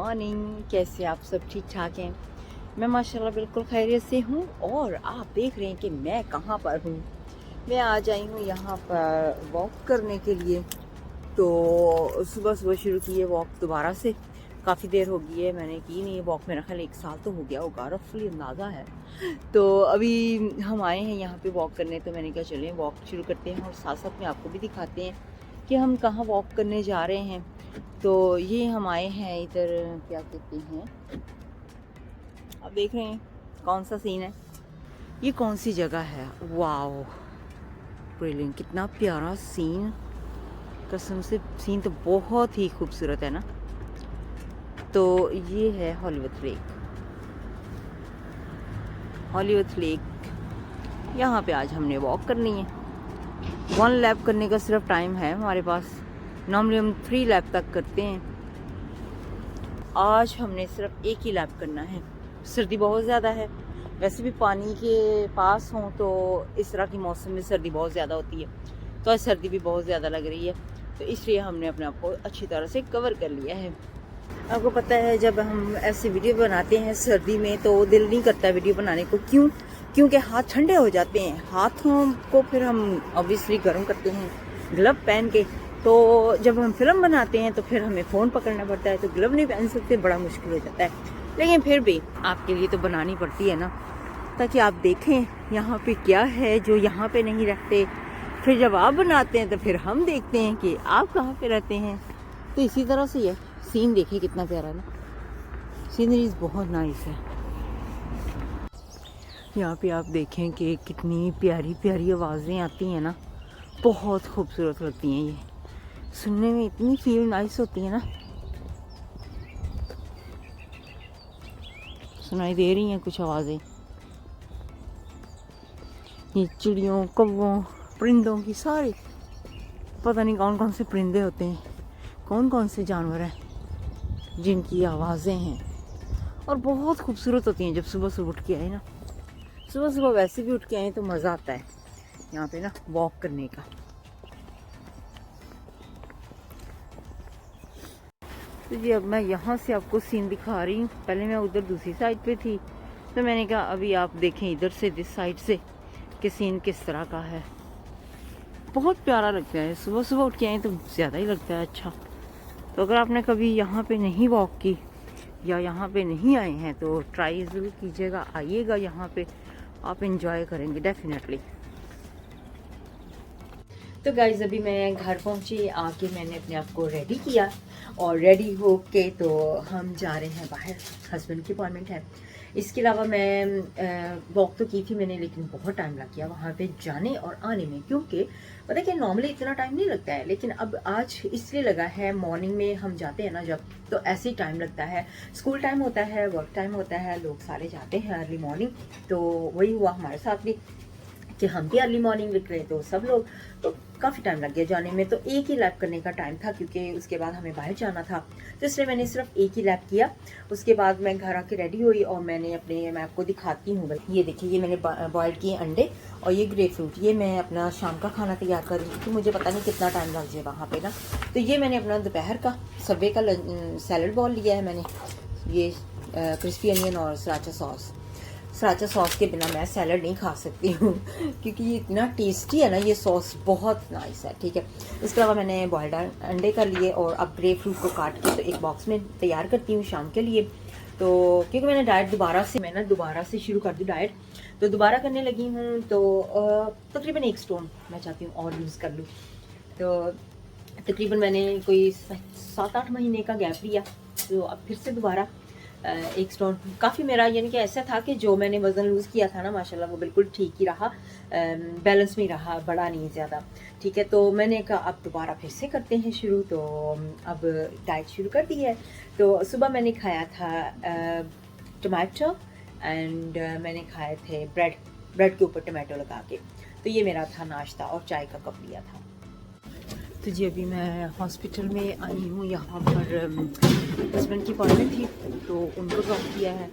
Morning. कैसे आप सब ठीक ठाक हैं? मैं माशाल्लाह बिल्कुल खैरियत से हूँ। और आप देख रहे हैं कि मैं कहाँ पर हूँ। मैं आज आई हूँ यहाँ पर वॉक करने के लिए। तो सुबह सुबह शुरू की है वॉक दोबारा से। काफ़ी देर हो गई है मैंने की नहीं वॉक, मेरा ख्याल 1 साल तो हो गया होगा, रफली अंदाज़ा है। तो अभी हम आए हैं यहाँ पे वॉक करने, तो मैंने कहा चलें वॉक शुरू करते हैं और साथ साथ में आपको भी दिखाते हैं कि हम कहाँ वॉक करने जा रहे हैं। तो ये हम आए हैं इधर, क्या कहते हैं, आप देख रहे हैं कौन सा सीन है, ये कौन सी जगह है। वाओ ब्रिलियंट, कितना प्यारा सीन, कसम से सीन तो बहुत ही खूबसूरत है ना। तो ये है हॉलीवुड लेक। हॉलीवुड लेक यहाँ पे आज हमने वॉक करनी है। 1 लैप करने का सिर्फ टाइम है हमारे पास, नॉर्मली हम 3 लैप तक करते हैं। आज हमने सिर्फ 1 ही लैप करना है। सर्दी बहुत ज़्यादा है, वैसे भी पानी के पास हों तो इस तरह के मौसम में सर्दी बहुत ज़्यादा होती है। तो आज सर्दी भी बहुत ज़्यादा लग रही है, तो इसलिए हमने अपने आप को अच्छी तरह से कवर कर लिया है। आपको पता है जब हम ऐसे वीडियो बनाते हैं सर्दी में तो दिल नहीं करता वीडियो बनाने को। क्यों? क्योंकि हाथ ठंडे हो जाते हैं। हाथों को फिर हम ऑब्वियसली गर्म करते हैं ग्लव पहन के। तो जब हम फिल्म बनाते हैं तो फिर हमें फ़ोन पकड़ना पड़ता है, तो ग्लव नहीं पहन सकते, बड़ा मुश्किल हो जाता है। लेकिन फिर भी आपके लिए तो बनानी पड़ती है ना, ताकि आप देखें यहाँ पे क्या है जो यहाँ पे नहीं रखते। फिर जब आप बनाते हैं तो फिर हम देखते हैं कि आप कहाँ पे रहते हैं। तो इसी तरह से ये सीन देखिए कितना प्यारा ना, सीनरीज बहुत नाइस है। यहाँ पे आप देखें कि कितनी प्यारी प्यारी आवाज़ें आती हैं ना, बहुत खूबसूरत लगती हैं। ये सुनने में इतनी फील नाइस होती है ना। सुनाई दे रही हैं कुछ आवाज़ें, ये चिड़ियों, कौवों, परिंदों की सारी, पता नहीं कौन कौन से परिंदे होते हैं, कौन कौन से जानवर हैं जिनकी आवाज़ें हैं। और बहुत खूबसूरत होती हैं जब सुबह सुबह उठ के आए ना। सुबह सुबह वैसे भी उठ के आए तो मज़ा आता है यहाँ पे ना वॉक करने का। तो जी अब मैं यहाँ से आपको सीन दिखा रही हूँ। पहले मैं उधर दूसरी साइड पे थी, तो मैंने कहा अभी आप देखें इधर से, दिस साइड से, कि सीन किस तरह का है। बहुत प्यारा लगता है, सुबह सुबह उठ के आए तो ज़्यादा ही लगता है अच्छा। तो अगर आपने कभी यहाँ पे नहीं वॉक की या यहाँ पे नहीं आए हैं तो ट्राई ज़रूर कीजिएगा, आइएगा यहाँ पे, आप इंजॉय करेंगे डेफिनेटली। तो गाइज़ अभी मैं घर पहुँची, आके मैंने अपने आप को रेडी किया और रेडी हो के तो हम जा रहे हैं बाहर, हस्बैंड की अपॉइंटमेंट है। इसके अलावा मैं वॉक तो की थी मैंने, लेकिन बहुत टाइम लग गया वहाँ पे जाने और आने में। क्योंकि पता है कि नॉर्मली इतना टाइम नहीं लगता है, लेकिन अब आज इसलिए लगा है, मॉर्निंग में हम जाते हैं ना जब, तो ऐसे ही टाइम लगता है। स्कूल टाइम होता है, वर्क टाइम होता है, लोग सारे जाते हैं अर्ली मॉर्निंग। तो वही हुआ हमारे साथ भी कि हम भी अर्ली मॉर्निंग निकले, तो सब लोग, तो काफ़ी टाइम लग गया जाने में। तो 1 ही लैप करने का टाइम था क्योंकि उसके बाद हमें बाहर जाना था, तो इसलिए मैंने सिर्फ 1 ही लैप किया। उसके बाद मैं घर आके रेडी हुई और मैं आपको दिखाती हूँ। ये देखिए, ये मैंने बॉयल किए अंडे और ये ग्रेप फ्रूट, ये मैं अपना शाम का खाना तैयार कर रही थी कि मुझे पता नहीं कितना टाइम लग जाए वहाँ पे ना। तो ये मैंने अपना दोपहर का सबवे का सैलड बॉल लिया है मैंने। ये क्रिस्पी अनियन और सराचा सॉस के बिना मैं सैलड नहीं खा सकती हूँ क्योंकि ये इतना टेस्टी है ना, ये सॉस बहुत नाइस है। ठीक है, इसके अलावा मैंने बॉइल्ड अंडे कर लिए और अब ग्रेप फ्रूट को काट के तो एक बॉक्स में तैयार करती हूँ शाम के लिए। तो क्योंकि मैंने डाइट दोबारा से शुरू कर दी डाइट, तो दोबारा करने लगी हूँ। तो तकरीबन 1 स्टोन मैं चाहती हूँ और यूज़ कर लूँ। तो तकरीबन मैंने कोई 7-8 महीने का गैप लिया, तो अब फिर से दोबारा 1 स्टोन काफ़ी मेरा, यानी कि ऐसा था कि जो मैंने वज़न लूज़ किया था ना माशाल्लाह वो बिल्कुल ठीक ही रहा, बैलेंस में ही रहा, बढ़ा नहीं ज़्यादा। ठीक है, तो मैंने कहा अब दोबारा फिर से करते हैं शुरू। तो अब डाइट शुरू कर दी है। तो सुबह मैंने खाया था टमाटो एंड मैंने खाए थे ब्रेड के ऊपर टमाटो लगा के। तो ये मेरा था नाश्ता और चाय का कप लिया था। तो जी अभी मैं हॉस्पिटल में आई हूँ, यहाँ पर हस्बैंड की अपॉइंटमेंट थी तो उनको ड्रॉप किया है,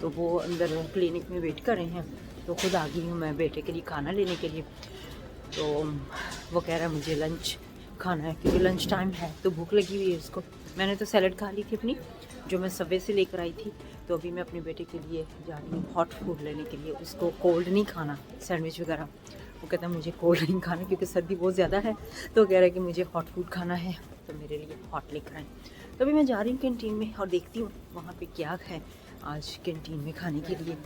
तो वो अंदर क्लिनिक में वेट कर रहे हैं। तो खुद आ गई हूँ मैं बेटे के लिए खाना लेने के लिए। तो वो कह रहा है मुझे लंच खाना है क्योंकि लंच टाइम है, तो भूख लगी हुई है उसको। मैंने तो सैलड खा ली थी अपनी, जो मैं सबवे से लेकर आई थी। तो अभी मैं अपने बेटे के लिए जा रही हूँ हॉट फूड लेने के लिए। उसको कोल्ड नहीं खाना, सैंडविच वगैरह। वो कहता है मुझे कोल्ड नहीं खाना क्योंकि सर्दी बहुत ज़्यादा है, तो कह रहा है कि मुझे हॉट फूड खाना है, तो मेरे लिए हॉट लेकर आए। तो अभी मैं जा रही हूँ कैंटीन में और देखती हूँ वहाँ पे क्या है आज कैंटीन में खाने के लिए।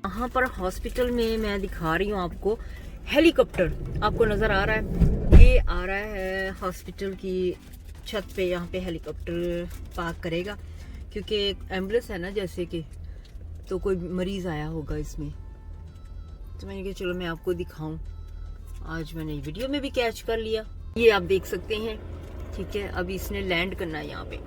वहाँ पर हॉस्पिटल में मैं दिखा रही हूँ आपको हेलीकॉप्टर, आपको नज़र आ रहा है, ये आ रहा है हॉस्पिटल की छत पे। यहाँ पे हेलीकॉप्टर पार्क करेगा क्योंकि एम्बुलेंस है ना, जैसे कि तो कोई मरीज़ आया होगा इसमें, तो मैंने कहा चलो मैं आपको दिखाऊं। आज मैंने वीडियो में भी कैच कर लिया, ये आप देख सकते हैं। ठीक है, अभी इसने लैंड करना है यहाँ पे।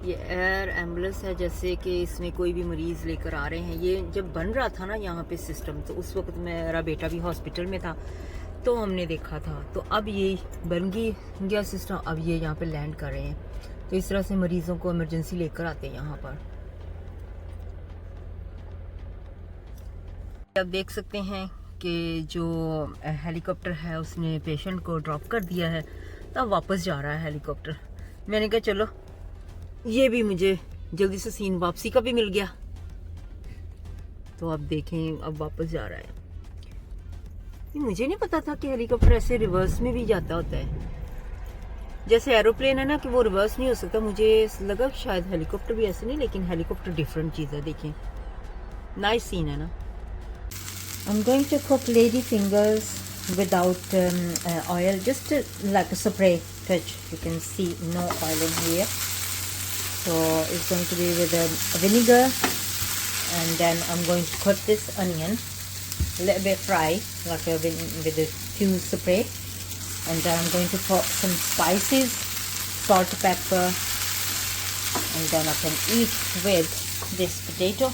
ये एयर एम्बुलेंस है, जैसे कि इसमें कोई भी मरीज़ लेकर आ रहे हैं। ये जब बन रहा था ना यहाँ पे सिस्टम, तो उस वक्त मेरा बेटा भी हॉस्पिटल में था, तो हमने देखा था। तो अब ये बन गया सिस्टम, अब ये यहाँ पे लैंड कर रहे हैं। तो इस तरह से मरीज़ों को इमरजेंसी लेकर आते हैं यहाँ पर। आप देख सकते हैं कि जो हेलीकॉप्टर है उसने पेशेंट को ड्रॉप कर दिया है, तब वापस जा रहा है हेलीकॉप्टर। मैंने कहा चलो ये भी मुझे जल्दी से सीन वापसी का भी मिल गया। तो आप देखें अब वापस जा रहा है। मुझे नहीं पता था कि हेलीकॉप्टर ऐसे रिवर्स में भी जाता होता है, जैसे एरोप्लेन है ना कि वो रिवर्स नहीं हो सकता। मुझे लगा शायद हेलीकॉप्टर भी ऐसे नहीं, लेकिन हेलीकॉप्टर डिफरेंट चीज़ है। देखें नाइस सीन है ना। I'm going to cook lady fingers without oil, just like a spray touch. You can see no oil in here. So it's going to be with a vinegar, and then I'm going to cut this onion a little bit fry, like with a few spray, and then I'm going to put some spices, salt, pepper, and then I can eat with this potato.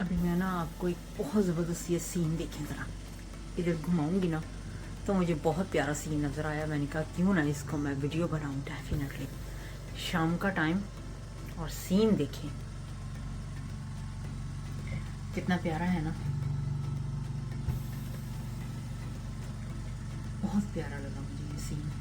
अभी मैं ना आपको एक बहुत ज़बरदस्त ये scene देखें ज़रा, इधर घुमाऊंगी ना तो मुझे बहुत प्यारा सीन नज़र आया। मैंने कहा क्यों ना इसको मैं वीडियो बनाऊं। डेफिनेटली शाम का टाइम और सीन देखें कितना प्यारा है ना, बहुत प्यारा लगा मुझे ये सीन।